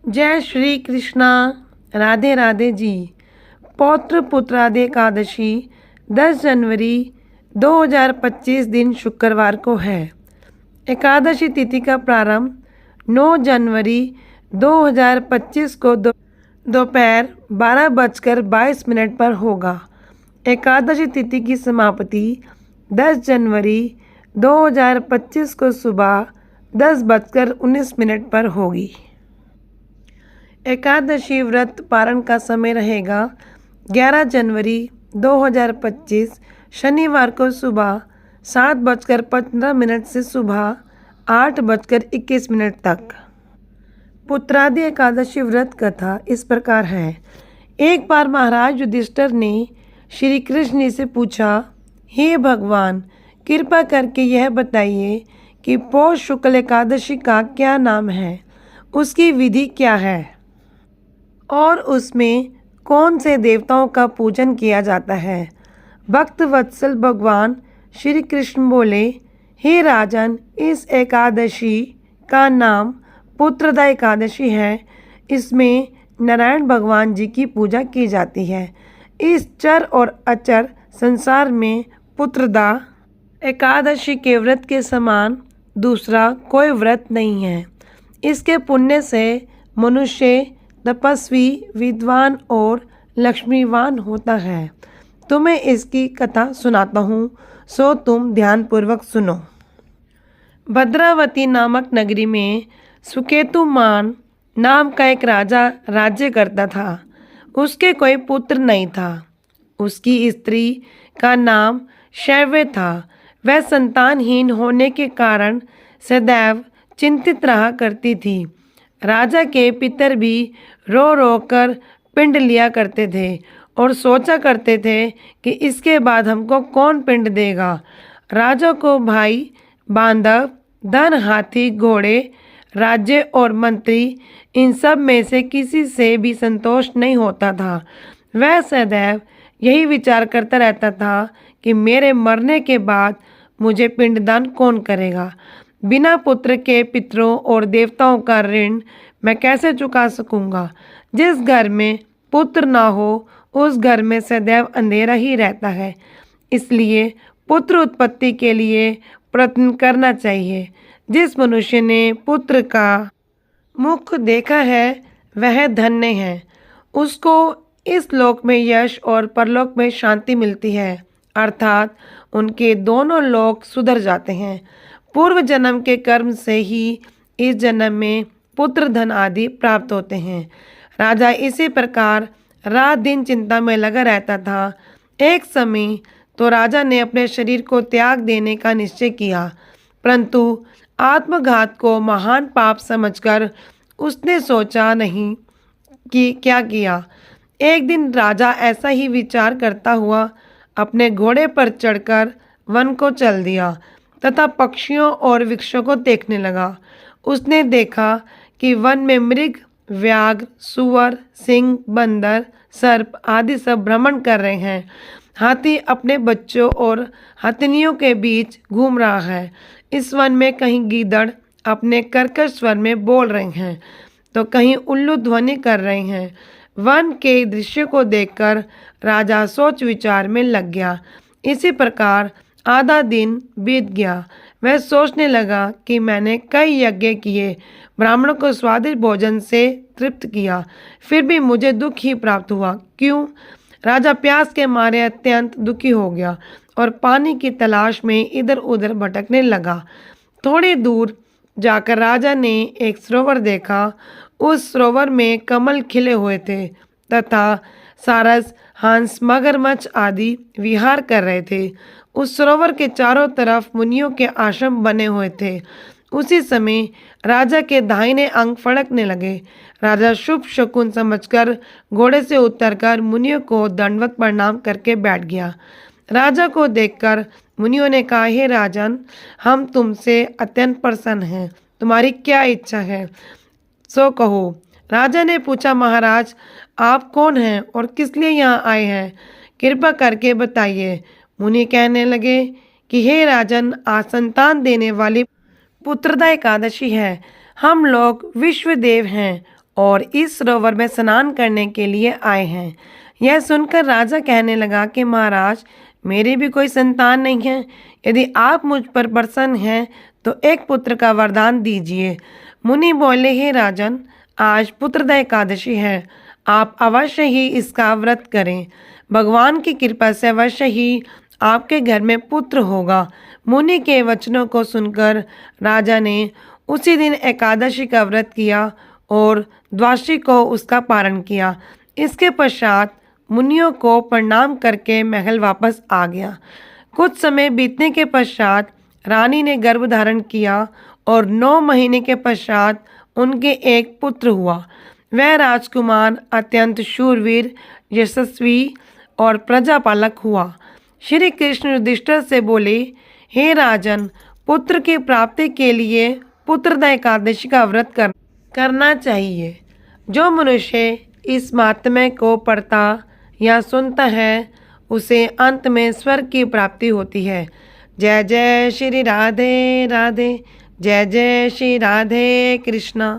जय श्री कृष्णा। राधे राधे जी। पौत्र पुत्रादि एकादशी 10 जनवरी 2025 दिन शुक्रवार को है। एकादशी तिथि का प्रारंभ 9 जनवरी 2025 को दोपहर 12:22 पर होगा। एकादशी तिथि की समाप्ति 10 जनवरी 2025 को सुबह 10:19 पर होगी। एकादशी व्रत पारण का समय रहेगा 11 जनवरी 2025 शनिवार को सुबह 7:15 से सुबह 8:21 तक। पुत्रादि एकादशी व्रत कथा इस प्रकार है। एक बार महाराज युधिष्ठिर ने श्री कृष्ण जी से पूछा, हे भगवान, कृपा करके यह बताइए कि पौष शुक्ल एकादशी का क्या नाम है, उसकी विधि क्या है और उसमें कौन से देवताओं का पूजन किया जाता है। भक्त वत्सल भगवान श्री कृष्ण बोले, हे राजन, इस एकादशी का नाम पुत्रदा एकादशी है। इसमें नारायण भगवान जी की पूजा की जाती है। इस चर और अचर संसार में पुत्रदा एकादशी के व्रत के समान दूसरा कोई व्रत नहीं है। इसके पुण्य से मनुष्य तपस्वी, विद्वान और लक्ष्मीवान होता है। तुम्हें इसकी कथा सुनाता हूँ, सो तुम ध्यानपूर्वक सुनो। भद्रावती नामक नगरी में सुकेतुमान नाम का एक राजा राज्य करता था। उसके कोई पुत्र नहीं था। उसकी स्त्री का नाम शैव्य था। वह संतानहीन होने के कारण सदैव चिंतित रहा करती थी। राजा के पितर भी रो रो कर पिंड लिया करते थे और सोचा करते थे कि इसके बाद हमको कौन पिंड देगा। राजा को भाई, बांधव, धन, हाथी, घोड़े, राज्य और मंत्री, इन सब में से किसी से भी संतोष नहीं होता था। वह सदैव यही विचार करता रहता था कि मेरे मरने के बाद मुझे पिंडदान कौन करेगा। बिना पुत्र के पितरों और देवताओं का ऋण मैं कैसे चुका सकूंगा। जिस घर में पुत्र ना हो उस घर में सदैव अंधेरा ही रहता है। इसलिए पुत्र उत्पत्ति के लिए प्रयत्न करना चाहिए। जिस मनुष्य ने पुत्र का मुख देखा है वह धन्य है। उसको इस लोक में यश और परलोक में शांति मिलती है, अर्थात उनके दोनों लोक सुधर जाते हैं। पूर्व जन्म के कर्म से ही इस जन्म में पुत्र, धन आदि प्राप्त होते हैं। राजा इसी प्रकार रात दिन चिंता में लगा रहता था। एक समय तो राजा ने अपने शरीर को त्याग देने का निश्चय किया, परंतु आत्मघात को महान पाप समझकर उसने सोचा नहीं कि क्या किया। एक दिन राजा ऐसा ही विचार करता हुआ अपने घोड़े पर चढ़कर वन को चल दिया तथा पक्षियों और वृक्षों को देखने लगा। उसने देखा कि वन में मृग, व्याघ्र, सुअर, सिंह, बंदर, सर्प आदि सब भ्रमण कर रहे हैं। हाथी अपने बच्चों और हथनियों के बीच घूम रहा है। इस वन में कहीं गीदड़ अपने कर्कश स्वर में बोल रहे हैं तो कहीं उल्लू ध्वनि कर रहे हैं। वन के दृश्य को देखकर राजा सोच विचार में लग गया। इसी प्रकार आधा दिन बीत गया। वह सोचने लगा कि मैंने कई यज्ञ किए, ब्राह्मणों को स्वादिष्ट भोजन से तृप्त किया, फिर भी मुझे दुख ही प्राप्त हुआ। क्यों? राजा प्यास के मारे अत्यंत दुखी हो गया और पानी की तलाश में इधर उधर भटकने लगा। थोड़ी दूर जाकर राजा ने एक सरोवर देखा। उस सरोवर में कमल खिले हुए थे तथा सारस, हंस, मगरमच्छ आदि विहार कर रहे थे। उस सरोवर के चारों तरफ मुनियों के आश्रम बने हुए थे। उसी समय राजा के दाहिने अंग फड़कने लगे। राजा शुभ शकुन समझकर घोड़े से उतरकर मुनियों को दंडवत प्रणाम करके बैठ गया। राजा को देखकर मुनियों ने कहा, हे राजन, हम तुमसे अत्यंत प्रसन्न हैं। तुम्हारी क्या इच्छा है सो कहो। राजा ने पूछा, महाराज, आप कौन हैं और किस लिए यहाँ आए हैं? कृपा करके बताइए। मुनि कहने लगे कि हे राजन, आज संतान देने वाली पुत्रदा एकादशी है। हम लोग विश्वदेव हैं और इस सरोवर में स्नान करने के लिए आए हैं। यह सुनकर राजा कहने लगा कि महाराज, मेरी भी कोई संतान नहीं है। यदि आप मुझ पर प्रसन्न हैं तो एक पुत्र का वरदान दीजिए। मुनि बोले, हे राजन, आज पुत्रदा एकादशी है, आप अवश्य ही इसका व्रत करें। भगवान की कृपा से अवश्य ही आपके घर में पुत्र होगा। मुनि के वचनों को सुनकर राजा ने उसी दिन एकादशी का व्रत किया और द्वादशी को उसका पारण किया। इसके पश्चात मुनियों को प्रणाम करके महल वापस आ गया। कुछ समय बीतने के पश्चात रानी ने गर्भ धारण किया और 9 महीने के पश्चात उनके एक पुत्र हुआ। वह राजकुमार अत्यंत शूरवीर, यशस्वी और प्रजापालक हुआ। श्री कृष्ण युधिष्ठिर से बोले, हे राजन, पुत्र की प्राप्ति के लिए पुत्रदा एकादशी का व्रत करना चाहिए। जो मनुष्य इस महात्म्य को पढ़ता या सुनता है उसे अंत में स्वर्ग की प्राप्ति होती है। जय जय श्री राधे राधे। जय जय श्री राधे कृष्णा।